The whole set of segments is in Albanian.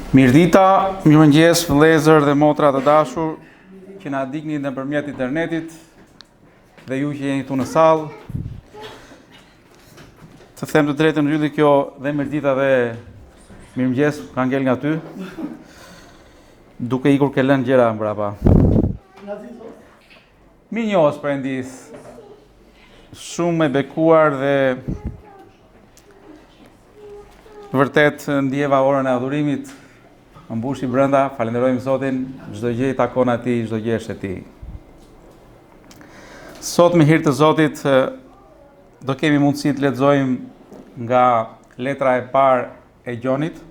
Mirdita, mirëmëngjes, vëllezër dhe motra të dashur që na dikni nëpërmjet internetit dhe ju që jeni këtu në sallë. Të them të drejtën, rrydhi kjo dhe mirdita dhe mirëmëngjes ka ngel nga ty. Duke ikur ke lënë gjëra mbrapa. Mirë njohës Perëndis. Shumë e bekuar dhe vërtet ndjeva orën e adhurimit. Më mbushi brenda, falenderojmë Zotin, çdo gjë i takon atij, çdo gjë është e tij. Sot me hir të Zotit do kemi mundësi të lexojmë nga letra e parë e Gjonit,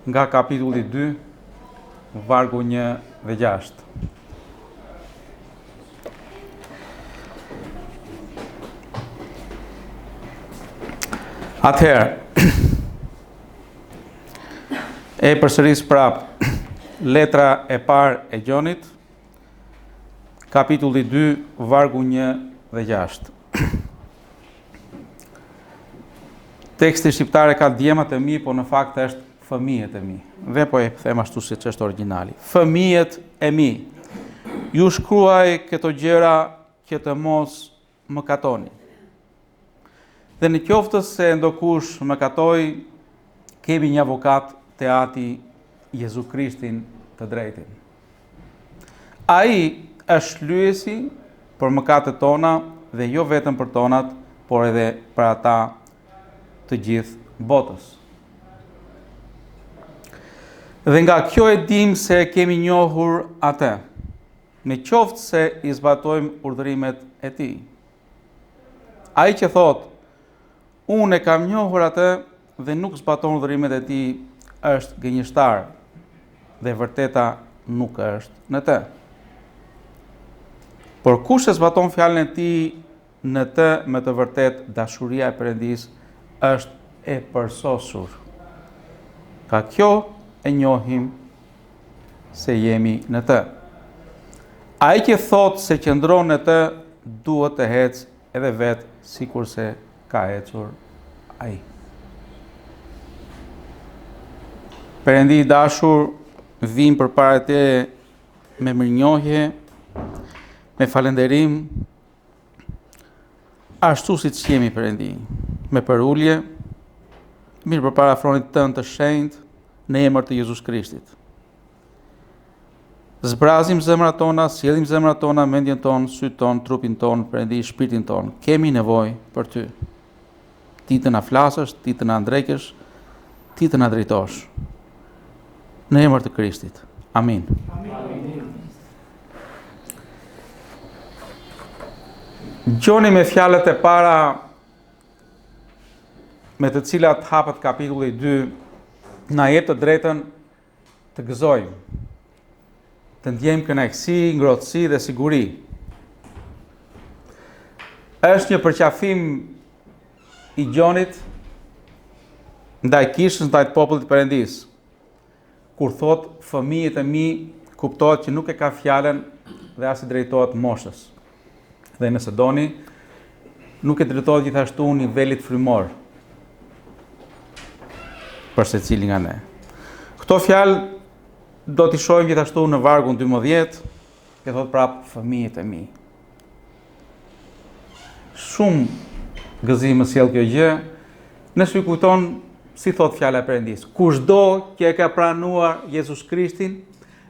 nga kapitulli 2, vargu 1 dhe 6. Atëherë, e përsëris prap letra e parë e Gjonit, kapitulli 2, vargu 1 dhe 6. Teksti shqiptar e ka djemat e mi, po në fakt është fëmijët e mi. Dhe po e them ashtu siç është origjinali. Fëmijët e mi, ju shkruaj këto gjëra që të mos mëkatoni. Dhe në qoftë se ndokush mëkatoi, kemi një avokat te Ati, Jezu Krishtin të drejtin. Ai është lyesi për mëkatet tona dhe jo vetëm për tonat, por edhe për ata të gjithë botës. Dhe nga kjo e dim se kemi njohur atë, në qoftë se i zbatojmë urdhërimet e tij. Ai që thotë, unë e kam njohur atë dhe nuk zbaton urdhërimet e tij, është gënjeshtar dhe vërteta nuk është në të. Por kush e zbaton fjalën e tij në të me të vërtet, dashuria e Perëndis është e përsosur. Ka kjo e njohim se jemi në të. Ai që thotë se qëndron në të, duhet të ecë edhe vetë sikurse ka ecur ai. Perëndi i dashur, vim përpara teje me mirënjohje, me falënderim, ashtu siç jemi Perëndi, me përulje, mirë përpara afronit tënd të shenjtë, në emër të Jezus Krishtit. Zbrazim zemrat tona, sjellim zemrat tona, mendjen tonë, syt tonë, trupin tonë, Perëndi, shpirtin tonë. Kemi nevojë për ty. Ti të na flasësh, ti të na ndrekësh, ti të na drejtosh. Në emër të Krishtit. Amin. Gjoni me fjalët e para me të cilat hapet kapitulli 2 na jep të drejtën të gëzojmë, të ndjejmë kënaqësi, ngrohtësi dhe siguri. Është një përqafim i Gjonit ndaj kishës, ndaj popullit të Perëndis. Kur thot fëmijët e mi, kuptohet që nuk e ka fjalën dhe as i drejtohet moshës. Dhe nëse doni, nuk e drejtohet gjithashtu nivelit frymor për secilin nga ne. Këto fjalë do t'i shohim gjithashtu në vargun 12, që thot prap fëmijët e mi. Shumë gëzim më sjell kjo gjë, nëse ju kujton si thot fjala e Perëndis, kushdo që e ka pranuar Jezus Krishtin,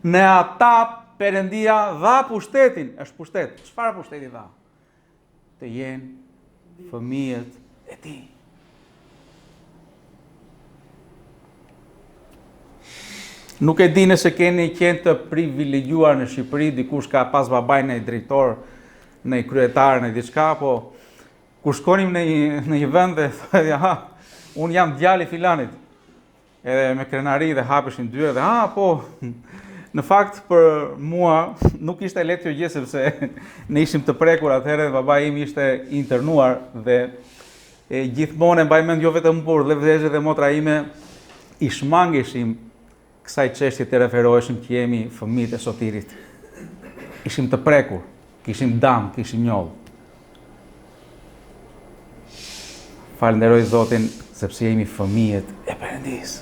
në ata Perëndia dha pushtetin, është pushtet. Çfarë pushteti dha? Të jenë fëmijët e tij. Nuk e di nëse keni qenë të privilegjuar në Shqipëri, dikush ka pas babaj në drejtor, në kryetar, në diçka, po kur shkonim në një vend dhe thotë, unë jam djali filanit, edhe me krenari dhe hapeshin dyert dhe po, në fakt për mua nuk ishte lehtë kjo gjë sepse ne ishim të prekur atëherë, babai im ishte internuar dhe gjithmonë mbaj mend jo vetëm por dhe vëllezërit dhe motra ime i shmangeshim kësaj çështje të referoheshim që jemi fëmijët e Sotirit. Ishim të prekur, kishim dam, kishim njoll. Falenderoj Zotin sepse jemi fëmijët e Perëndis.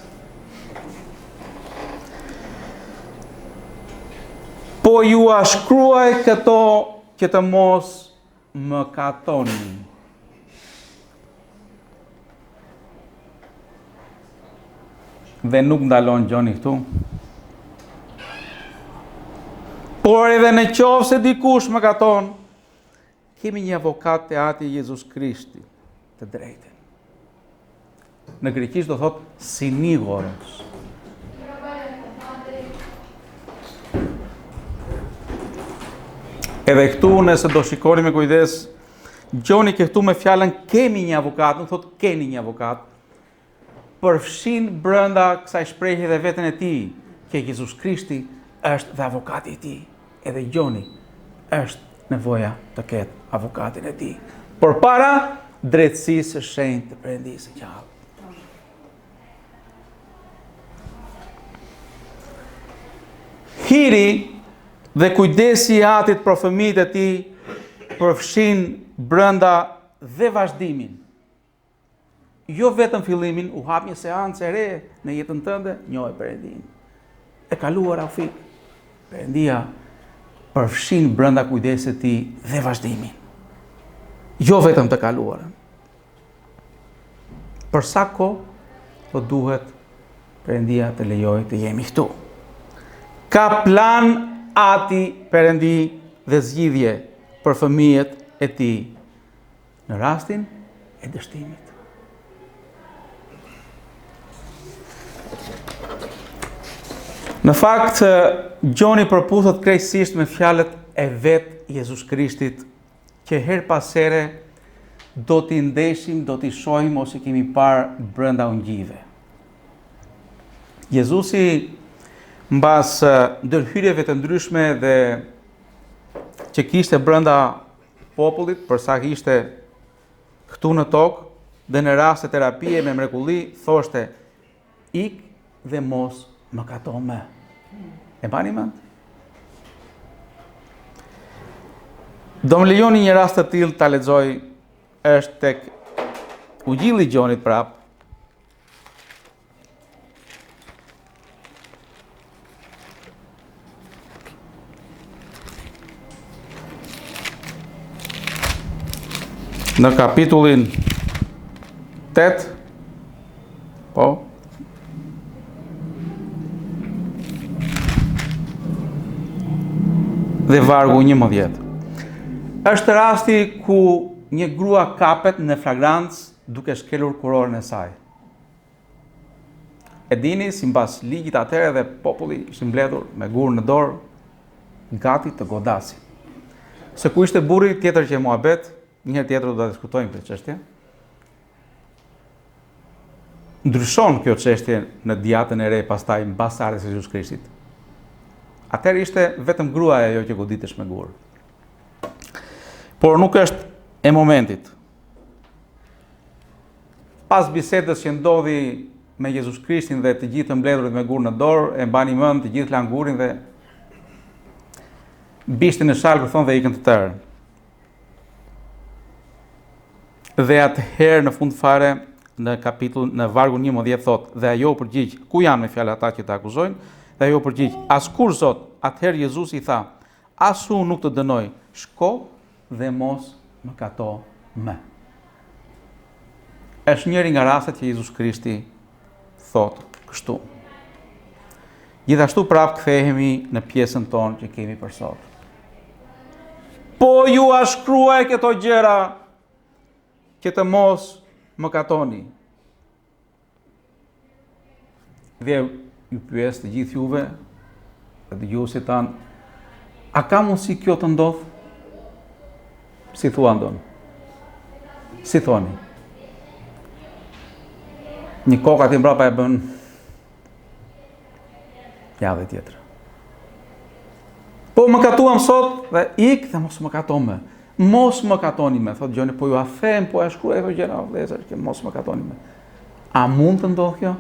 Po ju a shkruaj këto që të mos më katoni. Dhe nuk ndalon Gjoni këtu. Por edhe në qovë se dikush më katon, kemi një avokat të ati Jezus Krishti të drejtë. Në greqisht do thot sinigorës. Edhe këtu nëse do shikoni me kujdes, Gjoni këtu me fjalën kemi një avokat, nuk thot keni një avokat, përfshin brenda kësaj shprehje dhe veten e tij, që Jezus Krishti është dhe avokati i tij. Edhe Gjoni është nevoja të ketë avokatin e tij. Por para drejtësisë së shenjtë të Perëndisë së gjallë. Hiri dhe kujdesi i atit për fëmijët e tij përfshin brenda dhe vazhdimin. Jo vetëm fillimin, u hap një seancë e re në jetën tënde, njohë Perëndin. E kaluara u fik. Perëndia përfshin brenda kujdesit të tij dhe vazhdimin. Jo vetëm të kaluarën. Për sa kohë do duhet Perëndia të lejojë të jemi këtu. Ka plan ati Perëndi dhe zgjidhje për fëmijët e tij në rastin e dështimit. Në fakt, Gjoni përputhet krejtësisht me fjalët e vet Jezus Krishtit, që her pas here do t'i ndeshim, do t'i shohim ose kemi parë brenda ungjive. Jezusi mbas ndërhyrjeve të ndryshme dhe që kishte brenda popullit, përsa kishte këtu në tokë dhe në raste terapie me mrekulli, thoshte ik dhe mos më kato më. E bani mend? Do më lejoni një rast të tillë ta lexoj, është tek Ungjilli i Gjonit prap. Në kapitullin 8, po, dhe vargu 11. Është rasti ku një grua kapet në flagrancë duke shkelur kurorën e saj. E dini, sipas ligjit atëherë dhe populli ishin mbledhur me gurë në dorë, gati të godasin. Se ku ishte burri tjetër që muhabet, një herë tjetër do ta diskutojmë këtë çështje. Ndryshon kjo çështje në diatën e re pastaj mbas ardhes së Jezus Krishtit. Atëherë ishte vetëm gruaja ajo që goditesh me gurë. Por nuk është e momentit. Pas bisedës që ndodhi me Jezus Krishtin dhe të gjithë të mbledhurit me gurë në dorë, e mbani mend të gjithë lan gurin dhe bishtin në shalkë thonë dhe ikën të tërë. Dhe atëherë në fund fare në kapitull në vargu 11 thotë, dhe ajo përgjigj, ku janë me fjalë ata që të akuzojnë? Dhe ajo përgjigj, askur Zot. Atëherë Jezusi i tha, as unë nuk të dënoj, shko dhe mos më kato më. Është njëri nga rastet që Jezus Krishti thotë kështu. Gjithashtu prap kthehemi në pjesën tonë që kemi për sot. Po ju a shkruaj këto gjëra që të mos më katoni. Dhe ju pyes të gjithë juve, dhe dëgjuesit tanë, a ka mundësi kjo të ndodh? Si thua ndonë? Si thoni? Një kokë aty mbrapa e bën ja dhe tjetër. Po më katuam sot dhe ik dhe mos më kato më. Mos më katoni më, thotë Gjoni, po ju a them, po e shkruaj këto gjëra vëllezër që mos më katoni më. A mund të ndodhë kjo?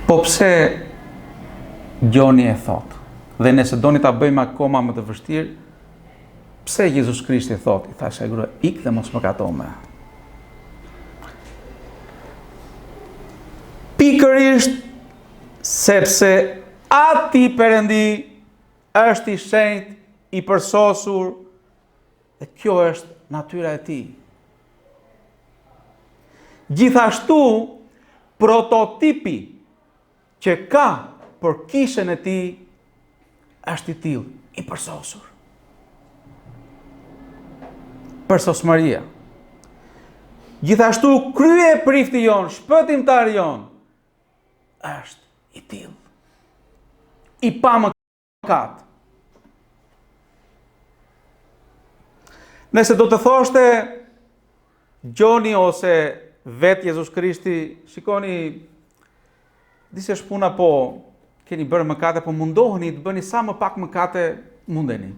Po pse Gjoni e thotë? Dhe nëse doni ta bëjmë akoma më të vështirë, pse Jezus Krishti thotë, i thashë ai gruaj, ik dhe mos më kato më. Pikërisht sepse ati Perëndi është i shenjtë, i përsosur, dhe kjo është natyra e tij. Gjithashtu, prototipi që ka për kishën e tij është i tillë, i përsosur. Përsosmëria. Gjithashtu, krye prifti jon, shpëtimtari jon, është i tillë, i pa mëkat. Nëse do të thoshte Gjoni ose vetë Jezus Krishti, shikoni, disi është puna, po keni bërë mëkate, po mundoheni të bëni sa më pak mëkate mundeni.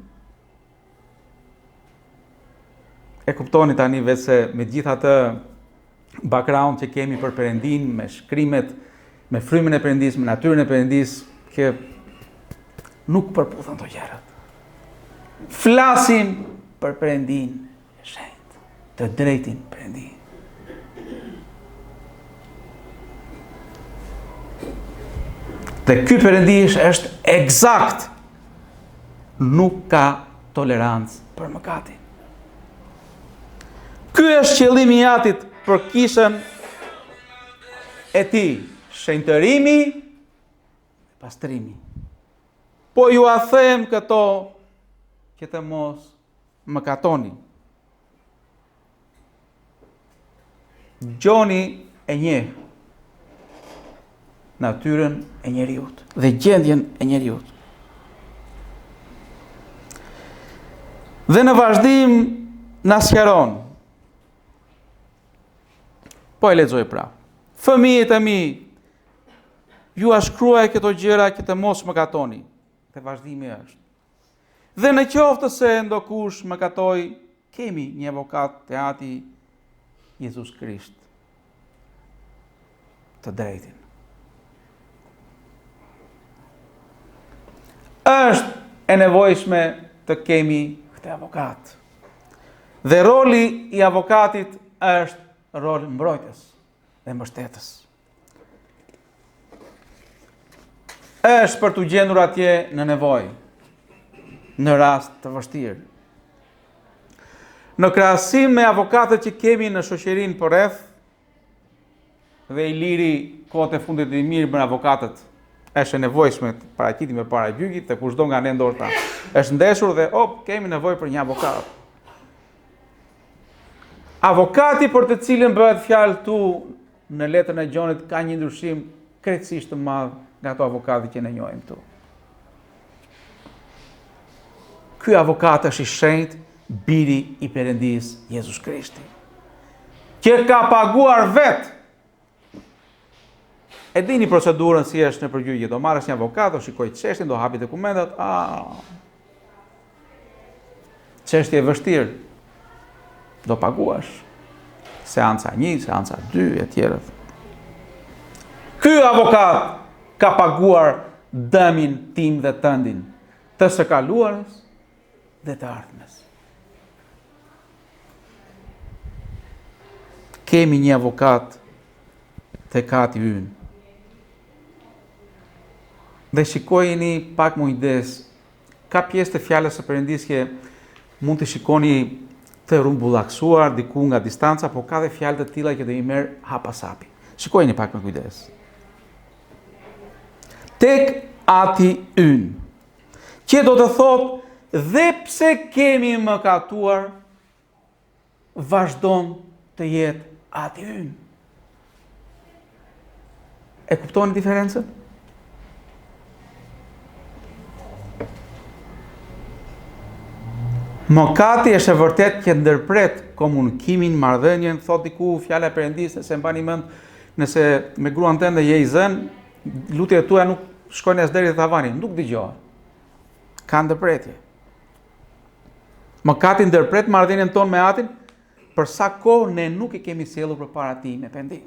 E kuptoni tani vetë se me gjitha të background që kemi për Perëndin, me shkrimet, me frymën e Perëndis, me natyrën e Perëndis, që nuk përputhen të gjërat. Flasim për Perëndin e shenjtë, të drejtin Perëndin. Dhe ky Perëndi është eksakt, nuk ka tolerancë për mëkatin. Ky është qëllimi i Atit për kishën e tij, shenjtërimi, pastrimi. Po ju a them këto që të mos mëkatoni. Gjoni e njeh natyrën e njeriut dhe gjendjen e njeriut. Dhe në vazhdim na sqaron. Po e lexoj pra. Fëmijët e mi, ju a shkruaj këto gjëra që të mos mëkatoni. Dhe vazhdimi është. Dhe në qoftë se ndokush mëkatoi, kemi një avokat te Ati, Jezus Krisht, të drejtin. Është e nevojshme të kemi këtë avokat. Dhe roli i avokatit është rol mbrojtës dhe mbështetës. Është për t'u gjendur atje në nevojë, në rast të vështirë. Në krahasim me avokatët që kemi në shoqërinë përreth, dhe i liri kohët e fundit i mirë me avokatët, është e nevojshme të paraqitim me para gjykit, dhe kushdo nga ne ndoshta është ndeshur dhe kemi nevojë për një avokat. Avokati për të cilën bëhet fjalë tu në letrën e Gjonit ka një ndryshim krejtësisht të madh nga ato avokati që ne njohim tu. Ky avokat është i shenjtë, biri i Perëndis Jezus Krishti, që ka paguar vetë. E dini procedurën si është në përgjigje. Do marrësh një avokat, do shikoj çështjen, do hapi dokumentat. Çështje e vështirë. Do paguash. Seanca 1, seanca 2, e tjerët. Ky avokat ka paguar dëmin tim dhe tëndin, të së kaluarës dhe të ardhmes. Kemi një avokat tek Ati ynë. Dhe shikojeni pak më kujdes. Ka pjesë të fjalës së Perëndis që mund të shikoni të rumbullaksuar diku nga distanca, po ka dhe fjalë të tilla që do i merr hapasapi. Shikojeni pak me kujdes. Tek Ati ynë, që do të thotë dhe pse kemi mëkatuar, vazhdon të jetë Ati ynë. E kuptoni diferencën? Mëkati është e vërtet që ndërpret komunikimin, marrëdhënien, thot diku fjala e Perëndis, se mbani mend, nëse me gruan tënde je i zën, lutjet tuaja nuk shkojnë as deri te tavani, nuk dëgjohen. Ka ndërpretje. Mëkati ndërpret marrëdhënien tonë me Atin, për sa kohë ne nuk i kemi sjellur përpara Tij me pendim.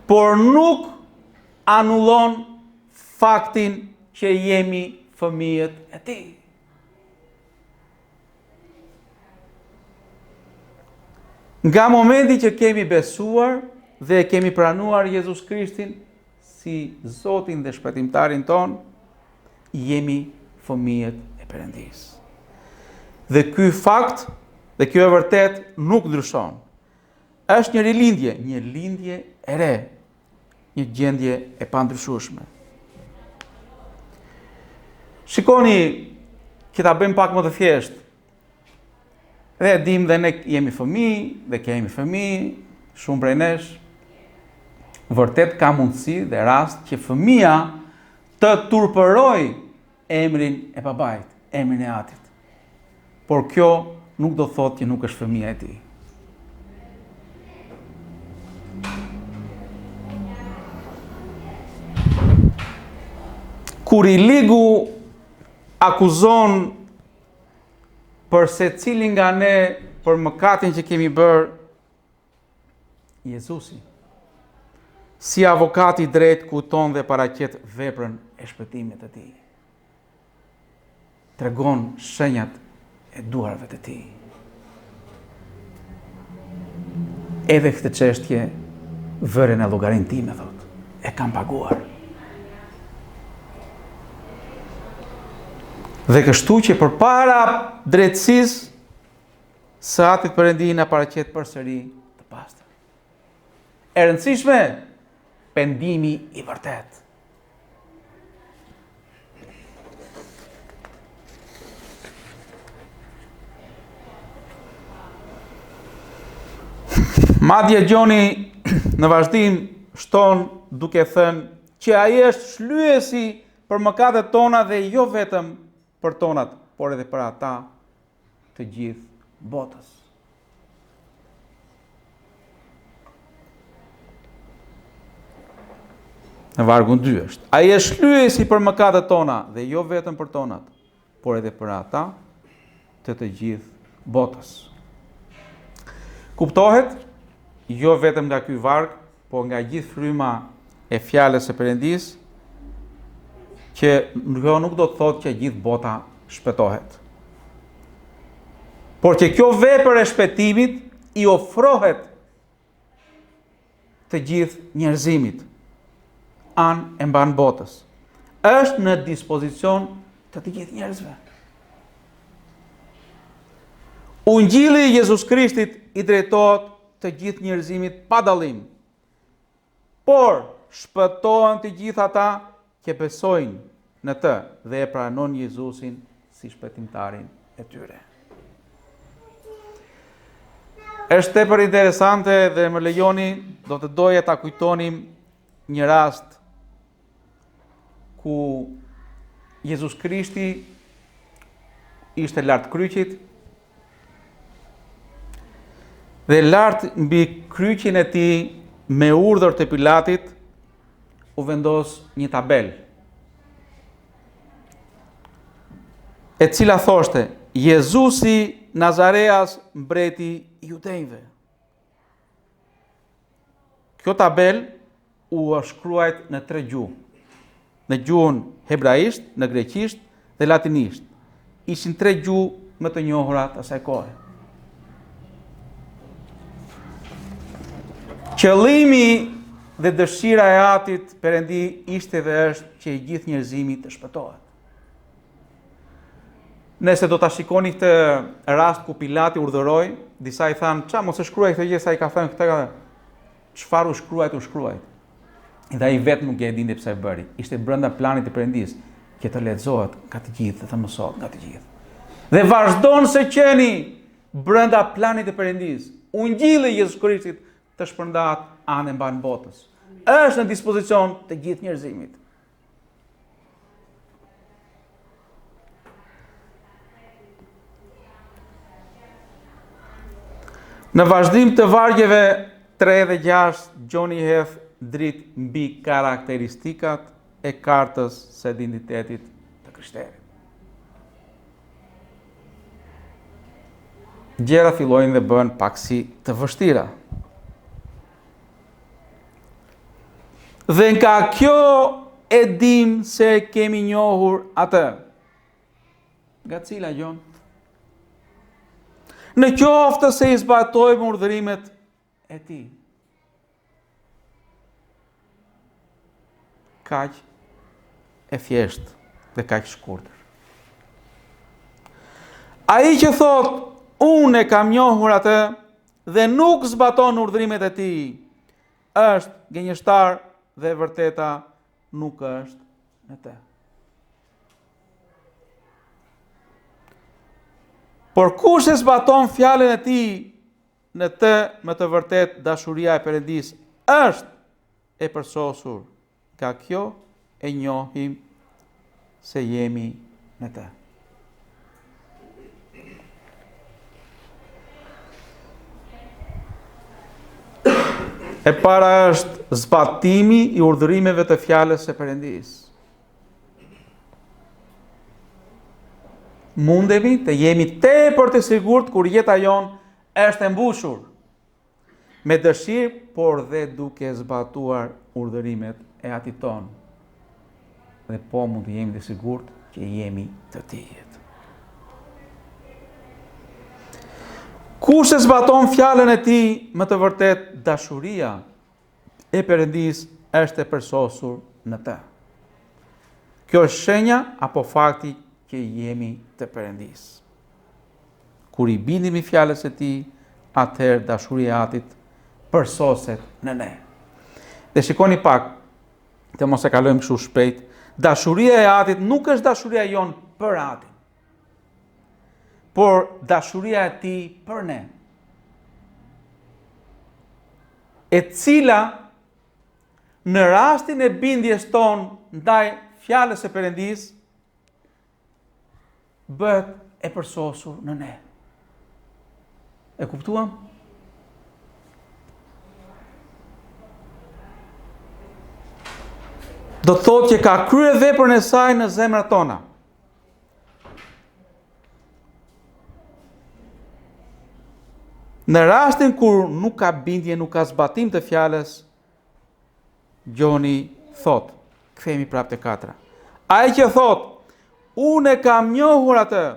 Por nuk anullon faktin që jemi fëmijët e Tij. Nga momenti që kemi besuar, dhe kemi pranuar Jezus Krishtin si Zotin dhe shpëtimtarin ton, jemi fëmijët e Perëndis. Dhe ky fakt, dhe kjo e vërtet, nuk ndryshon. Është një lindje e re, një gjendje e pandryshueshme. Shikoni, që ta bëjmë pak më të thjeshtë. Dhe e dim dhe ne jemi fëmijë, dhe kemi fëmijë, shumë prej nesh. Vërtet ka mundësi dhe rast që fëmia të turpëroj emrin e babait, emrin e atit. Por kjo nuk do thotë që nuk është fëmia e tij. Kur i ligu akuzon për secilin nga ne për mëkatin që kemi bërë, Jezusi, si avokati drejt, kujton dhe paraqet veprën e shpëtimit të tij. Tregon shenjat e duarve të tij. Edhe këtë çështje vëren e llogarin time, thot, e kam paguar. Dhe kështu që përpara drejtësisë së Atit Perëndi na paraqet përsëri të pastër. E rëndësishme, pendimi i vërtet. Madje Gjoni në vazhdim shton duke thënë që ai është shlyesi për mëkatet tona dhe jo vetëm për tonat, por edhe për ata të gjithë botës. Në vargun 2 është: ai është shlyesi për mëkatet tona dhe jo vetëm për tonat, por edhe për ata të gjithë botës. Kuptohet, jo vetëm nga ky varg, por nga gjithë fryma e fjalës së Perëndis, që kjo nuk do të thotë që gjithë bota shpëtohet. Por që kjo vepër e shpëtimit i ofrohet të gjithë njerëzimit, anë e mban botës. Është në dispozicion të gjithë njerëzve. Ungjilli i Jezus Krishtit i drejtohet të gjithë njerëzimit pa dallim. Por shpëtohen të gjithë ata që besojnë në të dhe e pranon Jezusin si shpëtimtarin e tyre. Është tepër interesante dhe më lejoni, do të doja ta kujtonim një rast ku Jezus Krishti ishte lart kryqit dhe lart mbi kryqin e tij me urdhër të Pilatit u vendos një tabel, e cila thoshte: Jezusi Nazareas, mbreti i Judejve. Kjo tabel u shkruajt në 3 gjuhë. Në gjuhën hebraisht, në greqisht dhe latinisht. Ishin 3 gjuhë më të njohura të asaj kohe. Qëllimi dhe dëshira e Atit Perëndi ishte dhe është që i gjithë njerëzimi të shpëtohet. Nëse do ta shikoni këtë rast ku Pilati urdhëroi, disa i thanë: "Ça mos e shkruaj këtë gjë, sa i ka thënë këtë." Çfarë u shkruajt. Dhe ai vetë nuk e dinte pse e bëri. Ishte brenda planit të Perëndis që të lexohet nga të gjithë dhe të mësohet nga të gjithë. Dhe vazhdon se qeni brenda planit të Perëndis. Ungjilli i Jezus Krishtit të shpërndahet anë e mban botës. Është në dispozicion të gjithë njerëzimit. Në vazhdim të vargjeve 3 dhe 6, Gjoni hedh dritë mbi karakteristikat e kartës së identitetit të krishterët. Gjëra fillojnë dhe bëhen paksi të vështira. Dhe nga kjo e dim se kemi njohur atë. Nga cila, Gjon? Në qoftë se i zbatojmë urdhërimet e tij. kaq e thjesht dhe kaq shkurtër. Ai që thot, unë e kam njohur atë dhe nuk zbaton urdhrimet e tij, është gënjeshtar dhe e vërteta nuk është në të. Por kush e zbaton fjalën e tij, në të më të vërtet dashuria e Perëndis është e përsosur. Ka kjo e njohim se jemi në të. E para është zbatimi i urdhërimeve të fjalës së Perëndis. Mundemi të jemi tepër të sigurt kur jeta jon është e mbushur me dëshirë, por dhe duke zbatuar urdhërimet e Atit ton. Dhe po mund të jemi të sigurt që jemi të tillë. Kush e zbaton fjalën e tij, më të vërtet dashuria e Perëndis është e përsosur në të. Kjo është shenja apo fakti që jemi të Perëndis. Kur i bindemi fjalës së tij, atëherë dashuria e Atit përsoset në ne. Dhe shikoni pak, të mos e kalojmë kështu shpejt, dashuria e Atit nuk është dashuria jon për Atin, por dashuria e tij për ne, e cila në rastin e bindjes ton ndaj fjalës së Perëndis bëhet e përsosur në ne. E kuptuam? Do të thotë që ka kryer veprën e saj në zemrat tona. Në rastin kur nuk ka bindje, nuk ka zbatim të fjalës, Gjoni thot, kthehemi prapë te 4. Ai që thot, unë e kam njohur atë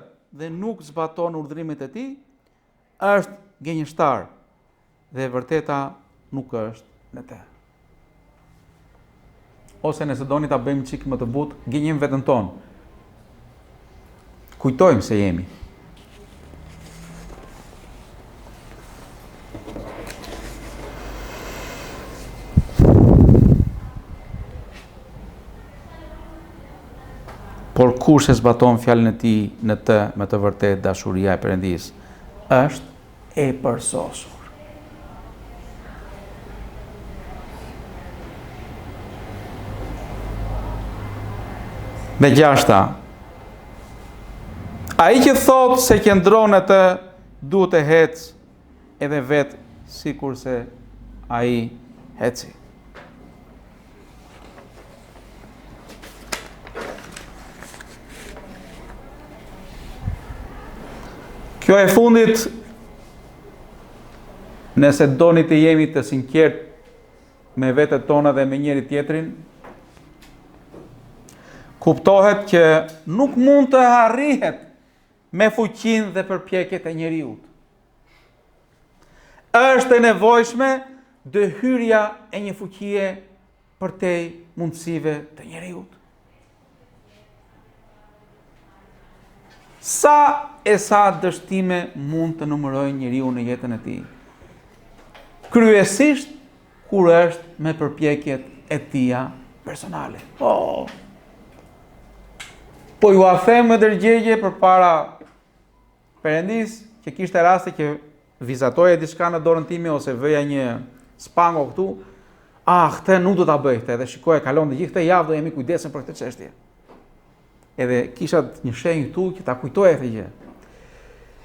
dhe nuk zbaton urdhrimet e tij, është gënjeshtar dhe e vërteta nuk është në të. Ose nëse doni ta bëjmë çik më të butë, gënjim veten tonë. Kujtojmë se jemi. Por kush e zbaton fjalën e tij, në të më të vërtet dashuria e Perëndis është e përsosur. Me 6. Ai që thot se qëndron në të, duhet të hec edhe vetë sikurse ai heci. Kjo e fundit, nëse doni të jemi të sinqert me vetët tona dhe me njëri tjetrin, kuptohet që nuk mund të arrihet me fuqinë dhe përpjekjet e njeriut. Është e nevojshme dëhyrja e një fuqie përtej mundësive të njeriut. Sa e sa dështime mund të numërojë njeriu në jetën e tij. Kryesisht kur është me përpjekjet e tia personale. Po ju a them me dërgjegje përpara Perëndis që kishte raste që vizatoje diçka në dorën time ose vëja një spango këtu, këtë nuk do ta bëj këtë, edhe shikoje kalon të gjithë këtë javë do jemi kujdesën për këtë çështje. Edhe kisha një shenjë këtu që ta kujtoje këtë gjë.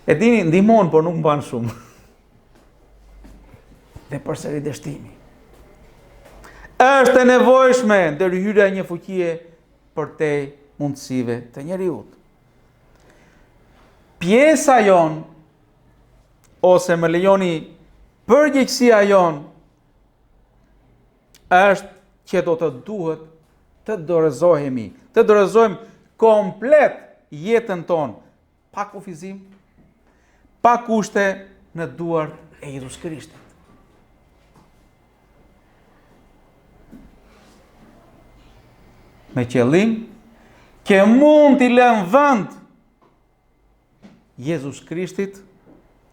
E dini, ndihmon, por nuk mban shumë. Dhe përsëri dështimi. Është e nevojshme ndërhyrja një fuqie përtej mundësive të njeriut. Pjesa jon, ose më lejoni përgjegjësia jon, është që do të duhet të dorëzohemi komplet jetën tonë, pa kufizim, pa kushte në duart e Jezus Krishtit. me qëllim që mund t'i lënë vend Jezus Krishtit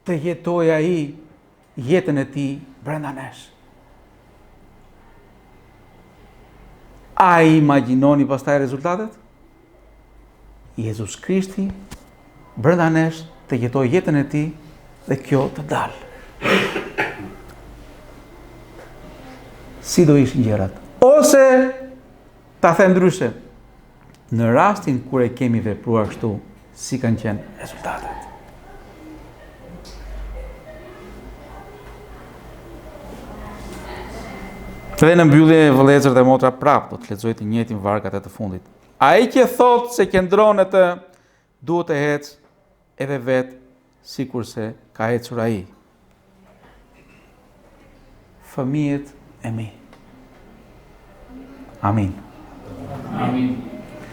të jetoj ai jetën e tij brenda nesh. A imagjinoni pastaj rezultatet? Jezus Krishti brenda nesh të jetoj jetën e tij dhe kjo të dalë. Si do ishin gjërat? Ose ta them ndryshe, në rastin kur e kemi vepruar kështu, si kanë qenë rezultatet? Dhe në mbyllje, vëllezër dhe motra, prap do të lexoj të njëjtin varg atë të fundit. Ai që thotë se qëndron atë, duhet të ecë edhe vetë sikurse ka ecur ai. Fëmijët e mi. Amin. Amin.